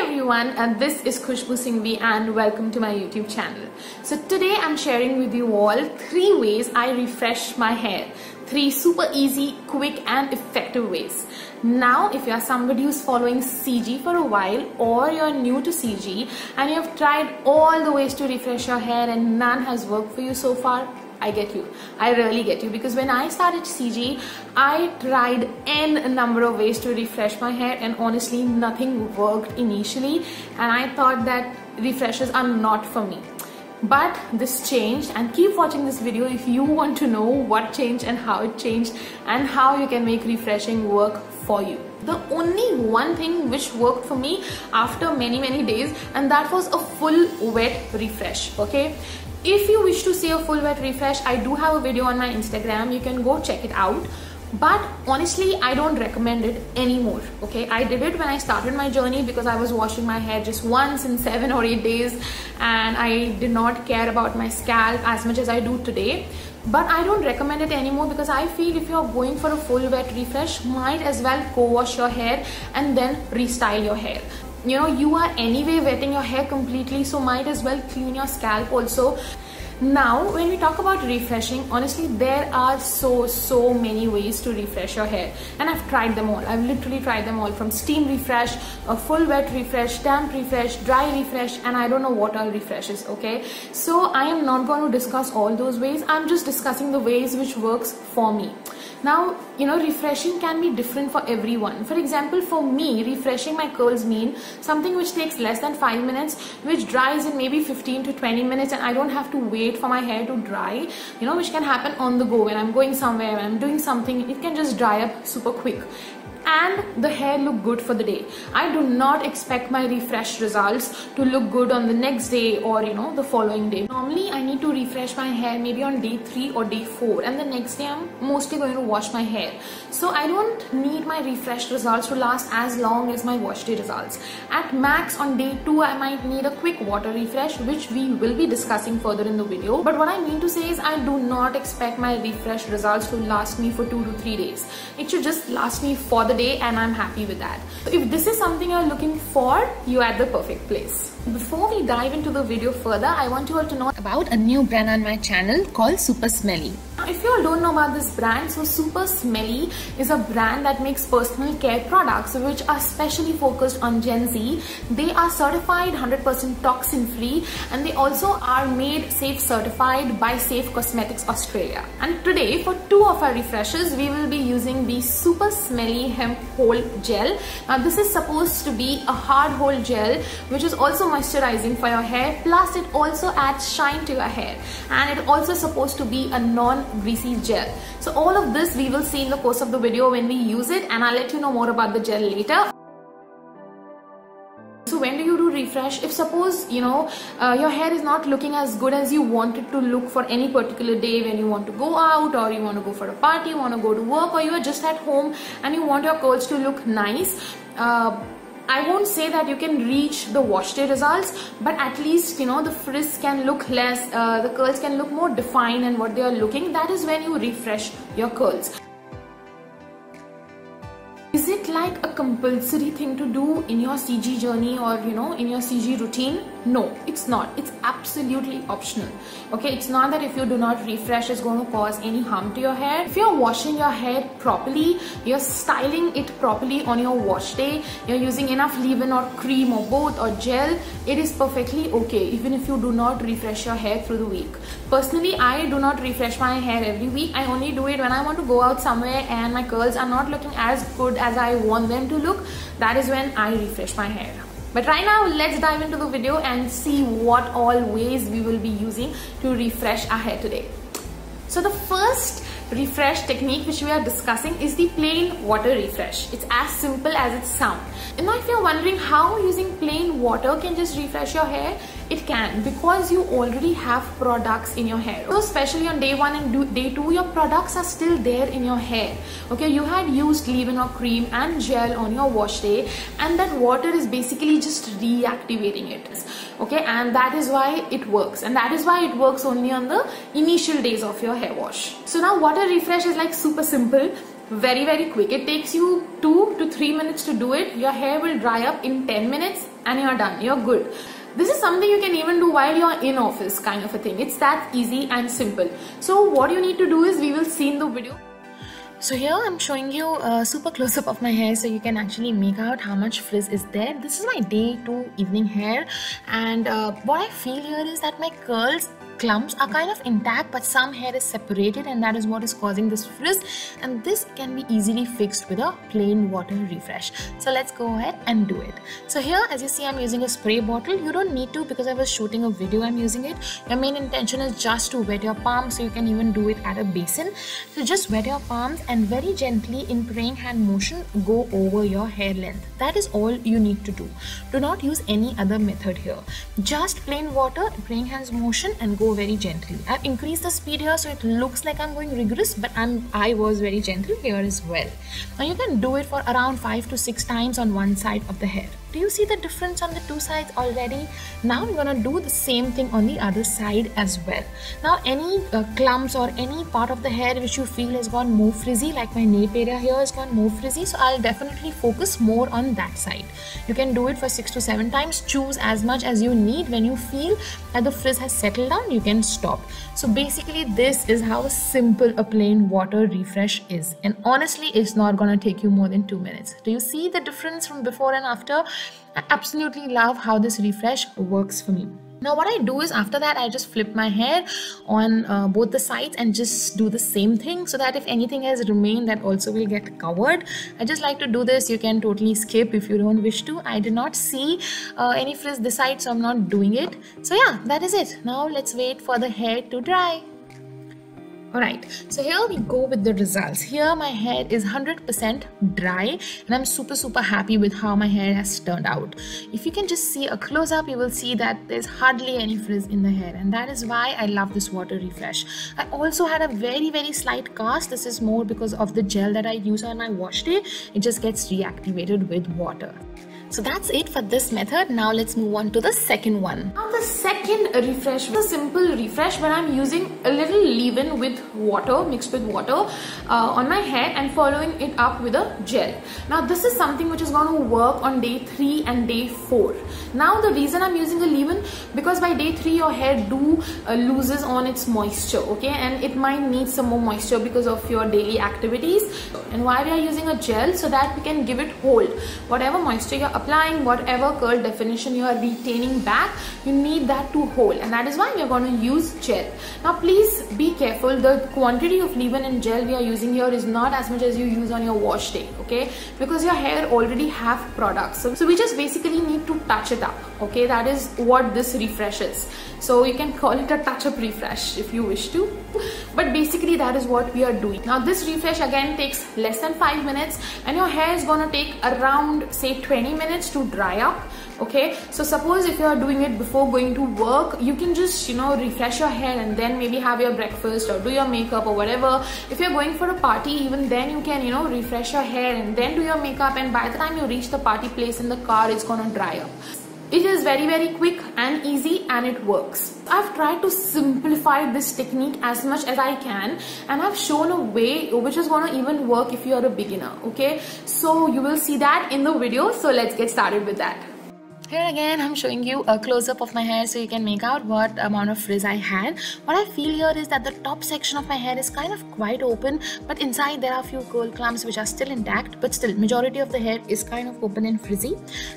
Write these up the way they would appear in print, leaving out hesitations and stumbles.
everyone, and this is Khushbu Singhvi and welcome to my YouTube channel. So today I'm sharing with you all 3 ways I refresh my hair. 3 super easy, quick and effective ways. Now if you are somebody who's following CG for a while or you're new to CG and you have tried all the ways to refresh your hair and none has worked for you so far, I get you. I really get you, because when I started CG, I tried n number of ways to refresh my hair and honestly nothing worked initially, and I thought that refreshers are not for me. But this changed, and keep watching this video if you want to know what changed and how it changed and how you can make refreshing work for you. The only one thing which worked for me after many days, and that was a full wet refresh. Okay, if you wish to see a full wet refresh, I do have a video on my Instagram, you can go check it out. But honestly, I don't recommend it anymore. Okay, I did it when I started my journey because I was washing my hair just once in 7 or 8 days and I did not care about my scalp as much as I do today. But I don't recommend it anymore because I feel if you're going for a full wet refresh, might as well co-wash your hair and then restyle your hair. You know, you are anyway wetting your hair completely, so might as well clean your scalp also. Now when we talk about refreshing, honestly there are so many ways to refresh your hair, and I've tried them all. I've literally tried them all, from steam refresh, a full wet refresh, damp refresh, dry refresh, and I don't know what all refreshes. Okay, so I am not going to discuss all those ways. I'm just discussing the ways which works for me. Now, you know, refreshing can be different for everyone. For example, for me, refreshing my curls mean something which takes less than 5 minutes, which dries in maybe 15 to 20 minutes, and I don't have to wait for my hair to dry, you know, which can happen on the go. When I'm going somewhere, when I'm doing something, it can just dry up super quick and the hair look good for the day. I do not expect my refresh results to look good on the next day or, you know, the following day. Normally I need to refresh my hair maybe on day 3 or day 4, and the next day I'm mostly going to wash my hair. So I don't need my refresh results to last as long as my wash day results. At max on day 2 I might need a quick water refresh, which we will be discussing further in the video. But what I mean to say is I do not expect my refresh results to last me for 2 to 3 days. It should just last me for the day, and I'm happy with that. So if this is something you're looking for, you're at the perfect place. Before we dive into the video further, I want you all to know about a new brand on my channel called Super Smelly. Now, if you all don't know about this brand, so Super Smelly is a brand that makes personal care products which are specially focused on Gen Z. They are certified 100% toxin free, and they also are made safe certified by Safe Cosmetics Australia. And today for 2 of our refreshes, we will be using the Super Smelly Hemp Hold Gel. Now this is supposed to be a hard hold gel which is also moisturizing for your hair, plus it also adds shine to your hair, and it also supposed to be a non-greasy gel. So all of this we will see in the course of the video when we use it, and I'll let you know more about the gel later. So when do you do refresh? If suppose, you know, your hair is not looking as good as you want it to look for any particular day, when you want to go out or you want to go for a party, you want to go to work, or you are just at home and you want your curls to look nice, I won't say that you can reach the wash day results, but at least, you know, the frizz can look less, the curls can look more defined and what they are looking. That is when you refresh your curls. Is it like a compulsory thing to do in your CG journey or, you know, in your CG routine? No, it's not. It's absolutely optional. Okay, it's not that if you do not refresh, it's going to cause any harm to your hair. If you're washing your hair properly, you're styling it properly on your wash day, you're using enough leave-in or cream or both or gel, it is perfectly okay even if you do not refresh your hair through the week. Personally, I do not refresh my hair every week. I only do it when I want to go out somewhere and my curls are not looking as good as I want them to look. That is when I refresh my hair. But right now, let's dive into the video and see what all ways we will be using to refresh our hair today. So the first refresh technique which we are discussing is the plain water refresh. It's as simple as it sounds. And now if you're wondering how using plain water can just refresh your hair, it can, because you already have products in your hair. So especially on day 1 and day 2, your products are still there in your hair. Okay, you had used leave-in or cream and gel on your wash day, and that water is basically just reactivating it. Okay, and that is why it works, and that is why it works only on the initial days of your hair wash. So now water refresh is like super simple. very quick. It takes you 2 to 3 minutes to do it. Your hair will dry up in 10 minutes and you're done. You're good. This is something you can even do while you're in office, kind of a thing. It's that easy and simple. So what you need to do is, we will see in the video. So here I'm showing you a super close-up of my hair so you can actually make out how much frizz is there. This is my day 2 evening hair, and what I feel here is that my curls clumps are kind of intact, but some hair is separated, and that is what is causing this frizz, and this can be easily fixed with a plain water refresh. So let's go ahead and do it. So here, as you see, I'm using a spray bottle. You don't need to, because I was shooting a video, I'm using it. Your main intention is just to wet your palms, so you can even do it at a basin. So just wet your palms and very gently in praying hand motion go over your hair length. That is all you need to do. Do not use any other method here. Just plain water, praying hands motion, and go very gently. I've increased the speed here so it looks like I'm going rigorous, but I was very gentle here as well. Now you can do it for around 5 to 6 times on one side of the hair. Do you see the difference on the 2 sides already? Now I'm gonna do the same thing on the other side as well. Now any clumps or any part of the hair which you feel has gone more frizzy, like my nape area here has gone more frizzy, so I'll definitely focus more on that side. You can do it for 6 to 7 times. Choose as much as you need. When you feel that the frizz has settled down, you can stop. So basically this is how simple a plain water refresh is, and honestly it's not gonna take you more than 2 minutes. Do you see the difference from before and after? I absolutely love how this refresh works for me. Now what I do is, after that I just flip my hair on both the sides and just do the same thing, so that if anything has remained, that also will get covered. I just like to do this. You can totally skip if you don't wish to. I did not see any frizz this side, so I'm not doing it. So yeah, that is it. Now let's wait for the hair to dry. Alright, so here we go with the results. Here my hair is 100% dry, and I'm super happy with how my hair has turned out. If you can just see a close-up, you will see that there's hardly any frizz in the hair, and that is why I love this water refresh. I also had a very slight cast. This is more because of the gel that I use on my wash day. It just gets reactivated with water. So that's it for this method. Now let's move on to the second one. Now the second refresh is a simple refresh where I'm using a little leave-in with water, mixed with water on my hair, and following it up with a gel. Now this is something which is going to work on day 3 and day 4. Now the reason I'm using a leave-in, because by day 3 your hair loses on its moisture, okay, and it might need some more moisture because of your daily activities. And why we are using a gel? So that we can give it hold. Whatever moisture you're applying, whatever curl definition you are retaining back, you need that to hold, and that is why we are going to use gel. Now please be careful. The quantity of leave-in and gel we are using here is not as much as you use on your wash day, okay, because your hair already have products. So we just basically need to touch it up, okay. That is what this refresh is. So you can call it a touch-up refresh if you wish to, but basically that is what we are doing. Now this refresh again takes less than 5 minutes, and your hair is going to take around, say, 20 minutes to dry up, okay. So suppose if you are doing it before going to work, you can just, you know, refresh your hair and then maybe have your breakfast or do your makeup or whatever. If you're going for a party, even then you can, you know, refresh your hair and then do your makeup, and by the time you reach the party place in the car, it's gonna dry up. It is very quick and easy, and it works. I've tried to simplify this technique as much as I can, and I've shown a way which is going to even work if you are a beginner, okay. So you will see that in the video. So let's get started with that. Here again I'm showing you a close-up of my hair so you can make out what amount of frizz I had. What I feel here is that the top section of my hair is kind of quite open, but inside there are a few curl clumps which are still intact, but still majority of the hair is kind of open and frizzy.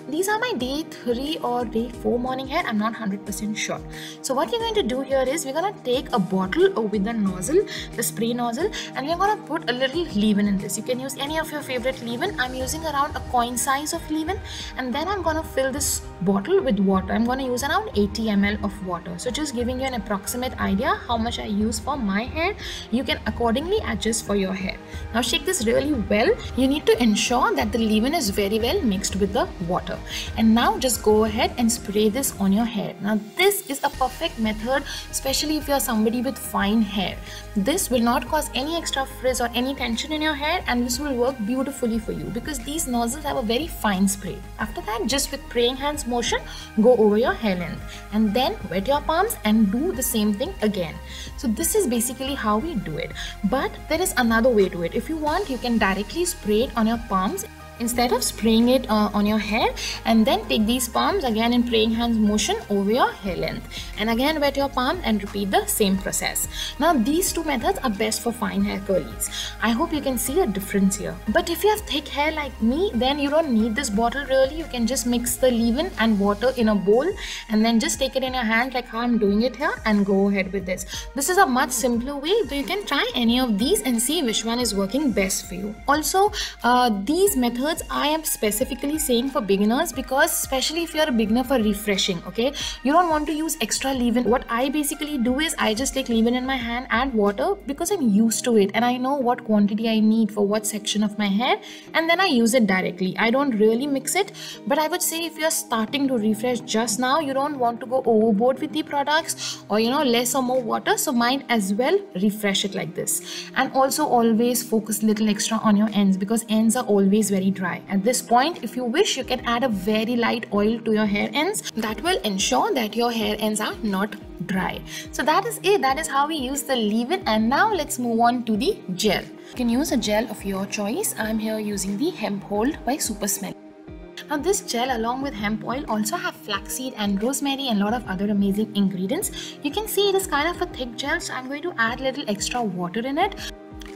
These are my day 3 or day 4 morning hair. I'm not 100% sure. So what we're going to do here is we're going to take a bottle with the nozzle, the spray nozzle, and we're going to put a little leave-in in this. You can use any of your favorite leave-in. I'm using around a coin size of leave-in, and then I'm going to fill this bottle with water. I'm going to use around 80 ml of water. So just giving you an approximate idea how much I use for my hair. You can accordingly adjust for your hair. Now shake this really well. You need to ensure that the leave-in is very well mixed with the water. And now just go ahead and spray this on your hair. Now this is a perfect method, especially if you are somebody with fine hair. This will not cause any extra frizz or any tension in your hair, and this will work beautifully for you because these nozzles have a very fine spray. After that, just with praying hands, hands motion, go over your hair length, and then wet your palms and do the same thing again. So this is basically how we do it. But there is another way to it. If you want, you can directly spray it on your palms instead of spraying it on your hair, and then take these palms again in praying hands motion over your hair length, and again wet your palm and repeat the same process. Now these two methods are best for fine hair curlies. I hope you can see a difference here. But if you have thick hair like me, then you don't need this bottle really. You can just mix the leave-in and water in a bowl and then just take it in your hand like how I'm doing it here and go ahead with this. This is a much simpler way, so you can try any of these and see which one is working best for you. Also, these methods I am specifically saying for beginners, because especially if you're a beginner for refreshing, okay, you don't want to use extra leave-in. What I basically do is I just take leave-in in my hand, add water, because I'm used to it and I know what quantity I need for what section of my hair, and then I use it directly. I don't really mix it. But I would say if you're starting to refresh just now, you don't want to go overboard with the products, or less or more water, so might as well refresh it like this. And also always focus a little extra on your ends, because ends are always very dry. At this point, if you wish, you can add a very light oil to your hair ends. That will ensure that your hair ends are not dry. So that is it. That is how we use the leave-in. And now let's move on to the gel. You can use a gel of your choice. I'm here using the Hemp Hold by Super Smell. Now this gel along with hemp oil also have flaxseed and rosemary and a lot of other amazing ingredients. You can see it is kind of a thick gel, so I'm going to add a little extra water in it.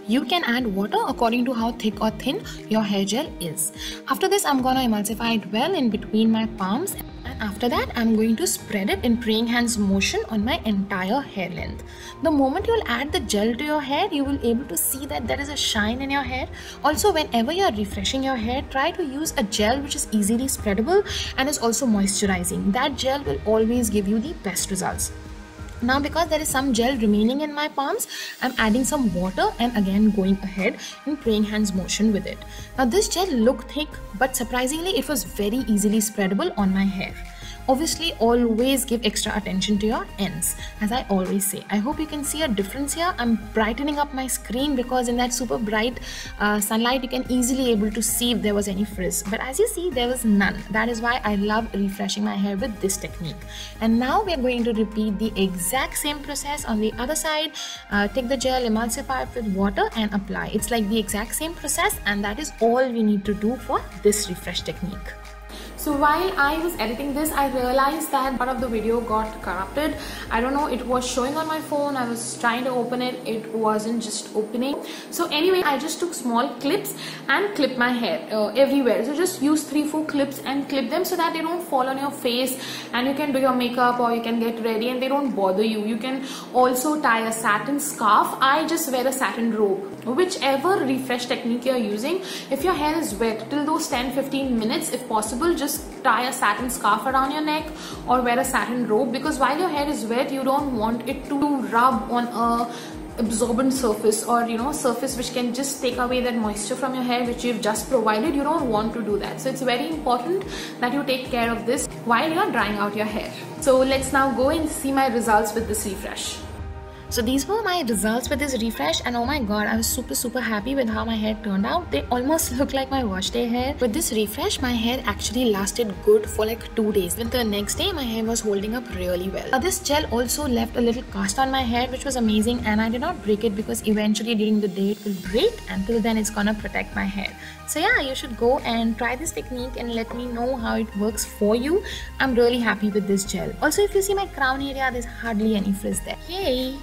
You can add water according to how thick or thin your hair gel is. After this, I'm going to emulsify it well in between my palms, and after that I'm going to spread it in praying hands motion on my entire hair length. The moment you'll add the gel to your hair, you will be able to see that there is a shine in your hair. Also, whenever you're refreshing your hair, try to use a gel which is easily spreadable and is also moisturizing. That gel will always give you the best results. Now, because there is some gel remaining in my palms, I'm adding some water and again going ahead in praying hands motion with it. Now this gel looked thick, but surprisingly it was very easily spreadable on my hair. Obviously, always give extra attention to your ends, as I always say. I hope you can see a difference here. I'm brightening up my screen because in that super bright sunlight, you can easily able to see if there was any frizz. But as you see, there was none. That is why I love refreshing my hair with this technique. And now we are going to repeat the exact same process on the other side. Take the gel, emulsify it with water and apply. It's like the exact same process, and that is all we need to do for this refresh technique. So while I was editing this, I realized that part of the video got corrupted. I don't know, it was showing on my phone. I was trying to open it. It wasn't just opening. So anyway, I just took small clips and clipped my hair everywhere. So just use 3-4 clips and clip them so that they don't fall on your face, and you can do your makeup or you can get ready and they don't bother you. You can also tie a satin scarf. I just wear a satin robe. Whichever refresh technique you're using, if your hair is wet till those 10-15 minutes, if possible, just tie a satin scarf around your neck or wear a satin robe, because while your hair is wet, you don't want it to rub on a absorbent surface, or surface which can just take away that moisture from your hair which you've just provided. You don't want to do that. So it's very important that you take care of this while you're drying out your hair. So let's now go and see my results with this refresh. So these were my results with this refresh, and oh my god, I was super happy with how my hair turned out. They almost look like my wash day hair. With this refresh, my hair actually lasted good for like 2 days. Then the next day, my hair was holding up really well. This gel also left a little cast on my hair, which was amazing, and I did not break it because eventually during the day it will break. Until then, it's gonna protect my hair. So yeah, you should go and try this technique and let me know how it works for you. I'm really happy with this gel. Also, if you see my crown area, there's hardly any frizz there. Yay!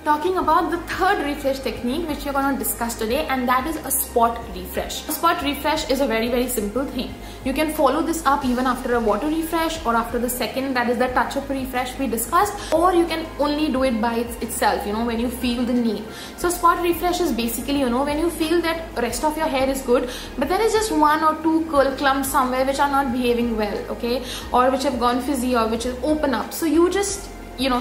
Talking about the third refresh technique which we're going to discuss today, and that is a spot refresh. A spot refresh is a very simple thing. You can follow this up even after a water refresh or after the second, that is the touch-up refresh we discussed, or you can only do it by itself, when you feel the need. So spot refresh is basically, when you feel that rest of your hair is good, but there is just 1 or 2 curl clumps somewhere which are not behaving well, okay, or which have gone frizzy or which have opened up. So you just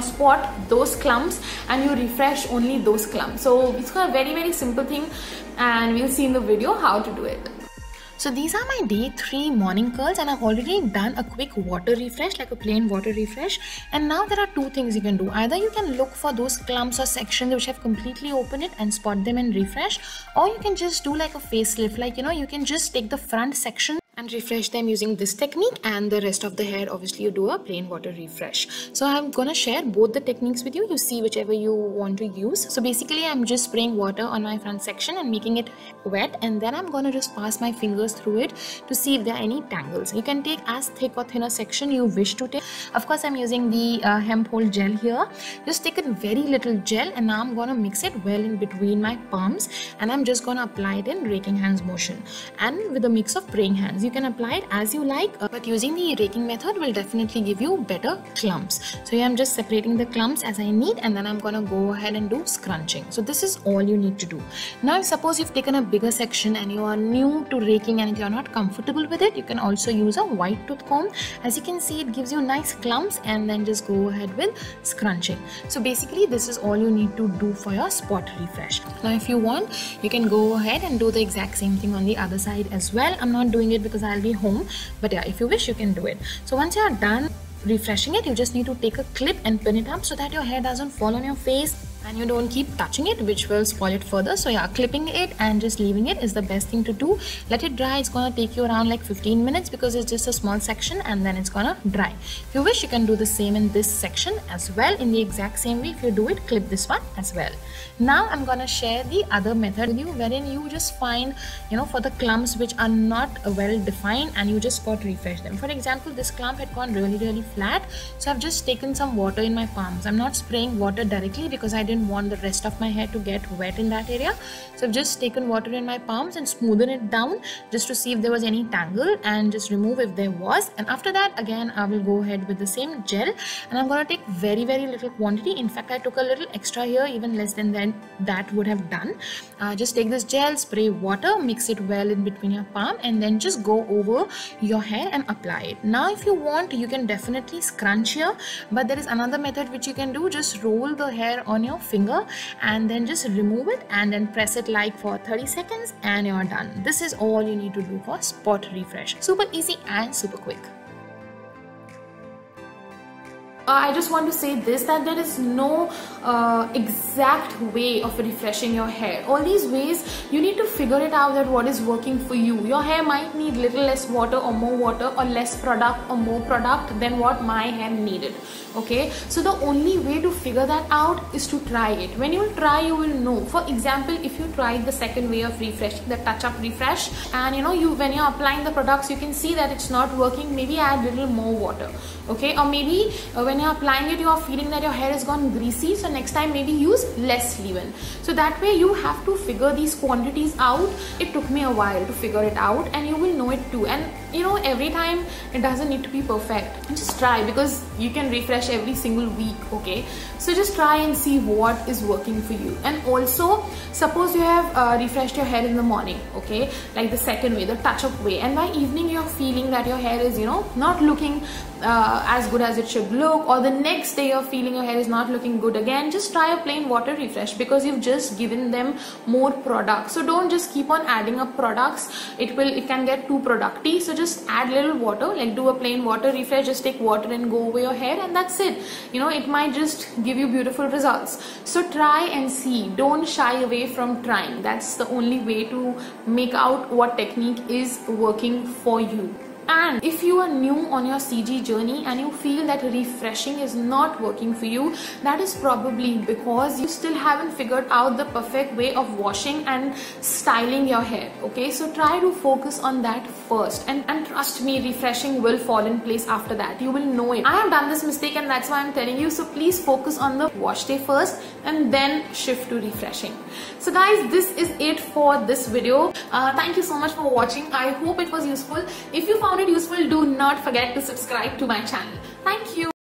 spot those clumps and you refresh only those clumps. So it's a very simple thing, and we'll see in the video how to do it. So these are my day 3 morning curls, and I've already done a quick water refresh, like a plain water refresh. And now there are 2 things you can do. Either you can look for those clumps or sections which have completely opened it and spot them and refresh, or you can just do like a facelift, like you can just take the front section and refresh them using this technique, and the rest of the hair obviously you do a plain water refresh. So I'm gonna share both the techniques with you. You see whichever you want to use. So basically I'm just spraying water on my front section and making it wet, and then I'm gonna just pass my fingers through it to see if there are any tangles. You can take as thick or thinner section you wish to take. Of course I'm using the hemp hold gel here. Just take a very little gel, and now I'm gonna mix it well in between my palms, and I'm just gonna apply it in raking hands motion and with a mix of praying hands. You can apply it as you like, but using the raking method will definitely give you better clumps. So here I'm just separating the clumps as I need, and then I'm gonna go ahead and do scrunching. So this is all you need to do. Now suppose you've taken a bigger section and you are new to raking and you're not comfortable with it, you can also use a white tooth comb. As you can see, it gives you nice clumps, and then just go ahead with scrunching. So basically this is all you need to do for your spot refresh. Now if you want, you can go ahead and do the exact same thing on the other side as well. I'm not doing it because I'll be home, but yeah, if you wish you can do it. So once you're done refreshing it, you just need to take a clip and pin it up so that your hair doesn't fall on your face and you don't keep touching it, which will spoil it further. So yeah, clipping it and just leaving it is the best thing to do. Let it dry. It's gonna take you around like 15 minutes because it's just a small section, and then it's gonna dry. If you wish, you can do the same in this section as well in the exact same way. If you do it, clip this one as well. Now I'm gonna share the other method with you, wherein you just find, for the clumps which are not well defined, and you just spot refresh them. For example, this clump had gone really flat, so I've just taken some water in my palms. I'm not spraying water directly because I didn't want the rest of my hair to get wet in that area. So I've just taken water in my palms and smoothen it down just to see if there was any tangle, and just remove if there was. And after that, again I will go ahead with the same gel, and I'm going to take very little quantity. In fact, I took a little extra here, even less than that would have done. Just take this gel, spray water, mix it well in between your palm, and then just go over your hair and apply it. Now if you want, you can definitely scrunch here, but there is another method which you can do. Just roll the hair on your finger and then just remove it, and then press it like for 30 seconds, and you're done. This is all you need to do for spot refresh. Super easy and super quick. I just want to say this, that there is no exact way of refreshing your hair. All these ways, you need to figure it out, that what is working for you. Your hair might need little less water or more water, or less product or more product than what my hair needed. Okay, so the only way to figure that out is to try it. When you try, you will know. For example, if you tried the second way of refreshing, the touch-up refresh, and when you're applying the products, you can see that it's not working, maybe add little more water. Okay, or maybe when you're applying it, you are feeling that your hair has gone greasy, so next time maybe use less leave-in. So that way you have to figure these quantities out. It took me a while to figure it out, and you will know it too. And every time it doesn't need to be perfect. Just try, because you can refresh every single week. Okay, so just try and see what is working for you. And also, suppose you have refreshed your hair in the morning, okay, like the second way, the touch-up way, and by evening you're feeling that your hair is not looking as good as it should look, or the next day you're feeling your hair is not looking good again, just try a plain water refresh, because you've just given them more products. So don't just keep on adding up products. It can get too producty. So just add little water, like do a plain water refresh. Just take water and go over your hair, and that's it. It might just give you beautiful results. So try and see. Don't shy away from trying. That's the only way to make out what technique is working for you. And if you are new on your CG journey and you feel that refreshing is not working for you, that is probably because you still haven't figured out the perfect way of washing and styling your hair. Okay, so try to focus on that first, and trust me, refreshing will fall in place after that. You will know it. I have done this mistake, and that's why I'm telling you. So please focus on the wash day first, and then shift to refreshing. So guys, this is it for this video. Thank you so much for watching. I hope it was useful. If you found it useful, do not forget to subscribe to my channel. Thank you.